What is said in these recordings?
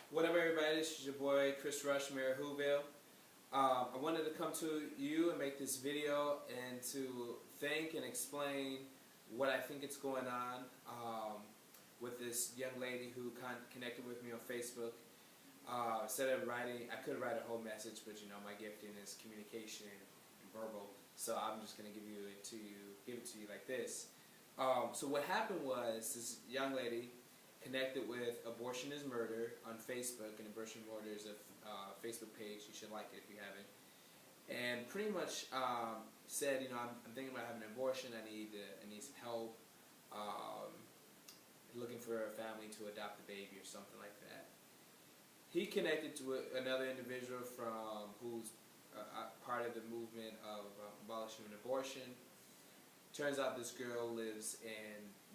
What up, everybody? This is your boy Chris Rush, Mayor Whoville. I wanted to come to you and make this video and to thank and explain what I think is going on with this young lady who connected with me on Facebook. Instead of writing, I could write a whole message, but you know my gifting is communication and verbal, so I'm just going to give it to you like this. So what happened was this young lady connected with Abortion is Murder on Facebook, and Abortion is Murder is a Facebook page. You should like it if you haven't. And pretty much said, you know, I'm thinking about having an abortion. I need some help. Looking for a family to adopt a baby or something like that. He connected to another individual from who's part of the movement of abolishing abortion. Turns out this girl lives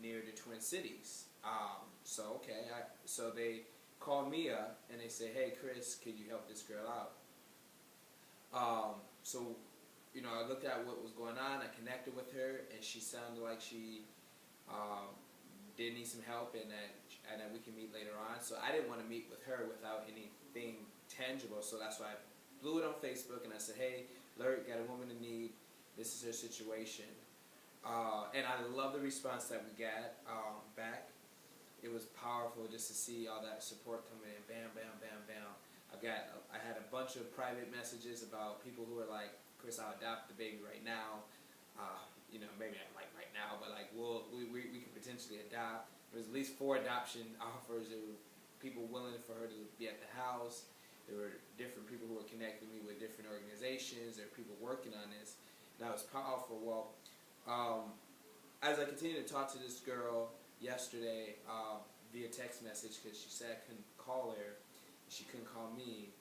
near the Twin Cities. So they call me up and they say, "Hey Chris, could you help this girl out?" So you know, I looked at what was going on. I connected with her, and she sounded like she did need some help, and that we can meet later on. So I didn't want to meet with her without anything tangible. So that's why I blew it on Facebook and I said, "Hey, Larry, got a woman in need. This is her situation." And I love the response that we got back. It was powerful just to see all that support coming in. Bam, bam, bam, bam. I had a bunch of private messages about people who were like, "Chris, I'll adopt the baby right now." You know, maybe not like right now, but like we could potentially adopt. There was at least 4 adoption offers. There were people willing for her to be at the house. There were different people who were connecting me with different organizations. There were people working on this. That was powerful. Well, as I continued to talk to this girl yesterday via text message, because she said I couldn't call her, she couldn't call me,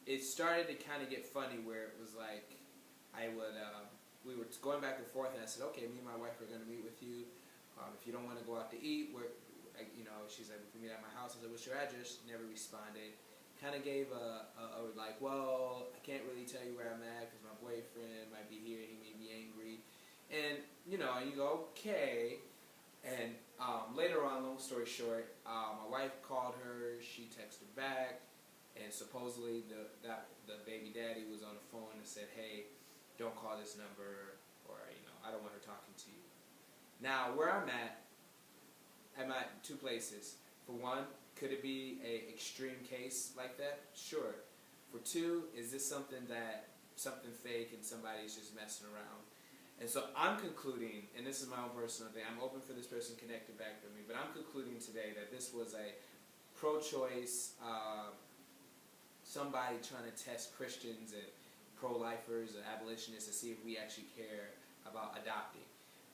it started to kind of get funny where it was like we were going back and forth, and I said, "Okay, me and my wife are going to meet with you. If you don't want to go out to eat, you know," she's like, "We can meet at my house." I said, "What's your address?" She never responded. Kind of gave a like, "Well, I can't really tell you where I'm at because my boyfriend might be here. He may be angry." And you know, you go, "Okay." And later on, long story short, my wife called her. She texted back, and supposedly the baby daddy was on the phone and said, "Hey, don't call this number," or you know, "I don't want her talking to you." Now, where I'm at 2 places. For one, could it be an extreme case like that? Sure. For 2, is this something fake and somebody's just messing around? And so I'm concluding, and this is my own personal thing, I'm open for this person connected back with me, but I'm concluding today that this was a pro-choice, somebody trying to test Christians and pro-lifers or abolitionists to see if we actually care about adopting.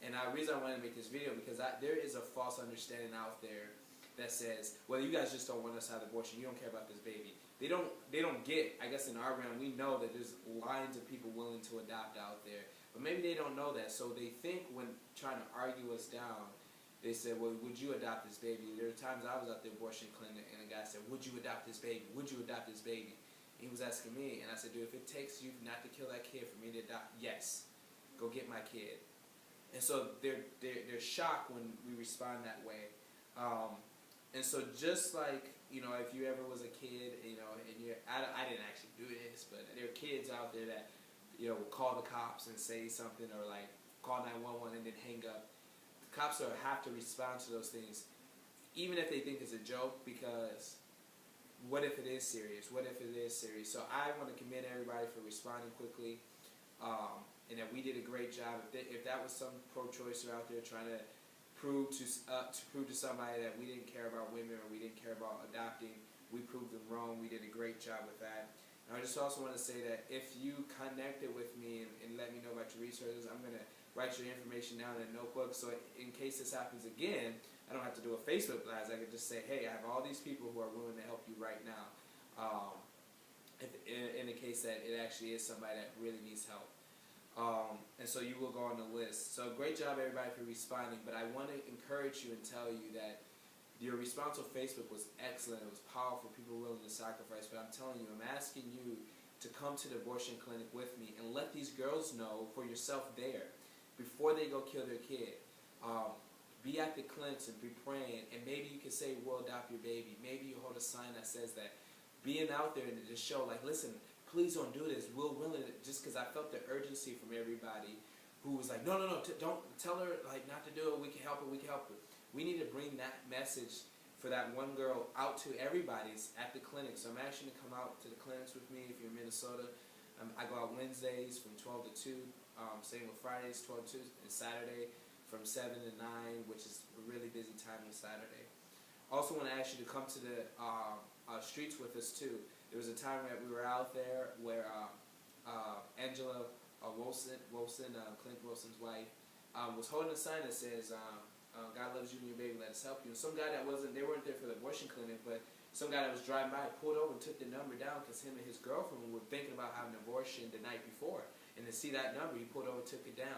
And the reason I wanted to make this video because there is a false understanding out there that says, "Well, you guys just don't want us to have abortion. You don't care about this baby." They don't get, I guess in our realm, we know that there's lines of people willing to adopt out there. But maybe they don't know that. So they think when trying to argue us down, they said, "Well, would you adopt this baby?" There are times I was at the abortion clinic and a guy said, "Would you adopt this baby? Would you adopt this baby?" And he was asking me, and I said, "Dude, if it takes you not to kill that kid for me to adopt, yes, go get my kid." And so they're shocked when we respond that way. And so just like, you know, if you ever was a kid, you know, and I didn't actually do this, but there are kids out there that, you know, will call the cops and say something, or like call 911 and then hang up. The cops have to respond to those things, even if they think it's a joke, because what if it is serious? What if it is serious? So I want to commend everybody for responding quickly, and that we did a great job. If that was some pro-choicer out there trying to prove to somebody that we didn't care about women or we didn't care about adopting, we proved them wrong. We did a great job with that. And I just also want to say that if you connected with me and let me know about your resources, I'm going to write your information down in a notebook, so in case this happens again, I don't have to do a Facebook blast. I can just say, "Hey, I have all these people who are willing to help you right now," in the case that it actually is somebody that really needs help. And so you will go on the list. So great job everybody for responding, but I want to encourage you and tell you that your response on Facebook was excellent. It was powerful. People were willing to sacrifice. But I'm telling you, I'm asking you to come to the abortion clinic with me and let these girls know for yourself there before they go kill their kid. be at the clinics and be praying, and maybe you can say, we'll adopt your baby. Maybe you hold a sign that says that. Being out there and to just show, like, listen, please don't do this. We're willing to, just because I felt the urgency from everybody who was like, no, don't tell her, like, not to do it. We can help her. We can help her. We need to bring that message for that one girl out to everybody's at the clinic. So I'm actually going to come out to the clinics with me if you're in Minnesota. I go out Wednesdays from 12 to 2. Same with Fridays, 12 to 2, and Saturday from 7 to 9, which is a really busy time on Saturday. Also want to ask you to come to the streets with us too. There was a time that we were out there where Angela Wilson, Clint Wilson's wife, was holding a sign that says, God loves you and your baby, let us help you. And some guy that they weren't there for the abortion clinic, but some guy that was driving by pulled over and took the number down because him and his girlfriend were thinking about having an abortion the night before. And to see that number, he pulled over and took it down.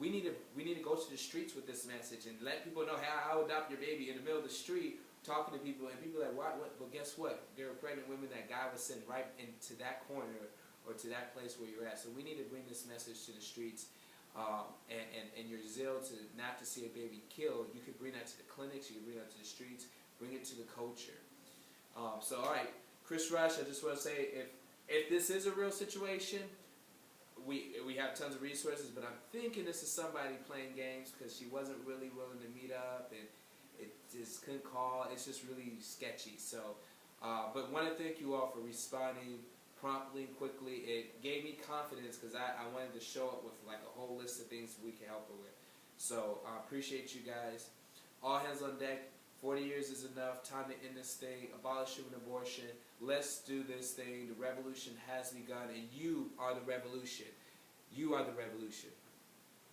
We need to go to the streets with this message and let people know, hey, I'll adopt your baby in the middle of the street, talking to people, and people are like, what? Well, guess what? There are pregnant women that God was sent right into that corner or to that place where you're at. So we need to bring this message to the streets, and your zeal to not to see a baby killed, you can bring that to the clinics, you can bring that to the streets, bring it to the culture. So all right, Chris Rush, I just want to say, if this is a real situation, we have tons of resources, but I'm thinking this is somebody playing games because she wasn't really willing to meet up, and it just couldn't call. It's just really sketchy. So, but want to thank you all for responding promptly, quickly. It gave me confidence because I wanted to show up with like a whole list of things we can help her with. So I appreciate you guys. All hands on deck. 40 years is enough. Time to end this thing. Abolish human abortion. Let's do this thing. The revolution has begun, and you are the revolution. You are the revolution.